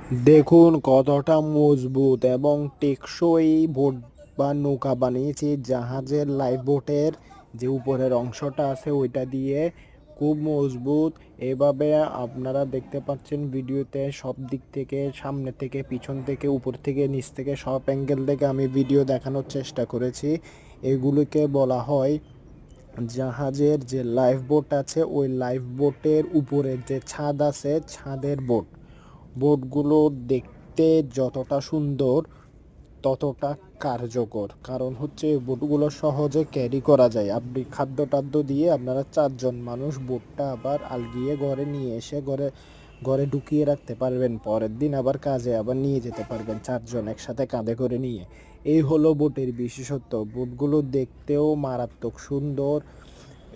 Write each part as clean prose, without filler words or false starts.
দেখুন কতটা মজবুত এবং টেকসই বোট বা নৌকা বানিয়েছি। জাহাজের লাইফ বোটের যে উপরের অংশটা আছে ওইটা দিয়ে খুব মজবুত। এভাবে আপনারা দেখতে পাচ্ছেন ভিডিওতে, সব দিক থেকে, সামনে থেকে, পিছন থেকে, উপর থেকে, নিচ থেকে, সব অ্যাঙ্গেল থেকে আমি ভিডিও দেখানোর চেষ্টা করেছি। এগুলোকে বলা হয় জাহাজের যে লাইফ বোট আছে, ওই লাইফ বোটের উপরের যে ছাদ আছে, ছাদের বোট। বোটগুলো দেখতে যতটা সুন্দর ততটা কার্যকর, কারণ হচ্ছে এই বোটগুলো সহজে ক্যারি করা যায়। আপনি খাদ্য টাদ্য দিয়ে আপনারা 4 জন মানুষ বোটটা আবার আলগিয়ে ঘরে নিয়ে এসে ঘরে ঘরে ঢুকিয়ে রাখতে পারবেন, পরের দিন আবার কাজে আবার নিয়ে যেতে পারবেন 4 জন একসাথে কাঁধে করে নিয়ে। এই হলো বোটের বিশেষত্ব। বোটগুলো দেখতেও মারাত্মক সুন্দর।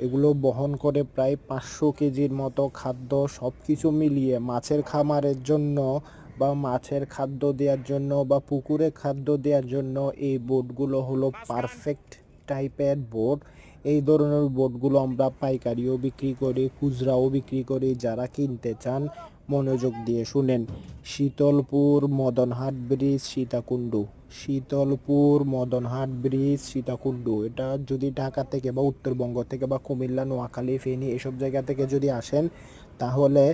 এগুলো বহন করে প্রায় 500 কেজির মতো খাদ্য। সব কিছু মিলিয়ে মাছের খামারের জন্য বা মাছের খাদ্য দেওয়ার জন্য বা পুকুরে খাদ্য দেওয়ার জন্য এই বোটগুলো হলো পারফেক্ট টাইপের বোট। এই ধরনের বোটগুলো আমরা পাইকারিও বিক্রি করি, খুচরাও বিক্রি করি। যারা কিনতে চান মনোযোগ দিয়ে শুনেন। শীতলপুর মদনহাট ব্রিজ, সীতাকুণ্ড। শীতলপুর মদনহাট ব্রিজ, সীতাকুণ্ড। এটা যদি ঢাকা থেকে বা উত্তরবঙ্গ থেকে বা কুমিল্লা, নোয়াখালী, ফেনী এসব জায়গা থেকে যদি আসেন, তাহলে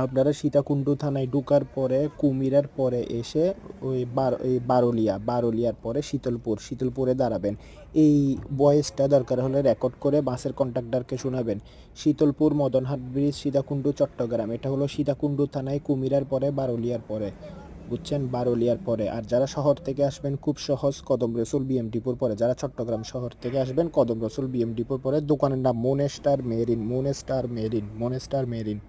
আপনারা সীতাকুণ্ড থানায় ঢুকার পরে কুমিরের পরে এসে ওই বারোলিয়ার পরে শীতলপুরে দাঁড়াবেন। এই ভয়েসটা দরকার হলে রেকর্ড করে বাসের কন্ট্রাক্টরকে শোনাবেন। শীতলপুর মদনহাট ব্রিজ, সীতাকুণ্ড, চট্টগ্রাম। এটা হলো সীতাকুণ্ড থানায় কুমিরের পরে বারোলিয়ার পরে, বুঝছেন, বারোলিয়ার পরে। আর যারা শহর থেকে আসবেন খুব সহজ, কদম রসুল বিএমটিপুর পরে। যারা চট্টগ্রাম শহর থেকে আসবেন কদম রসুল বিএমটিপুর পরে। দোকানের নাম মনেস্টার মেরিন।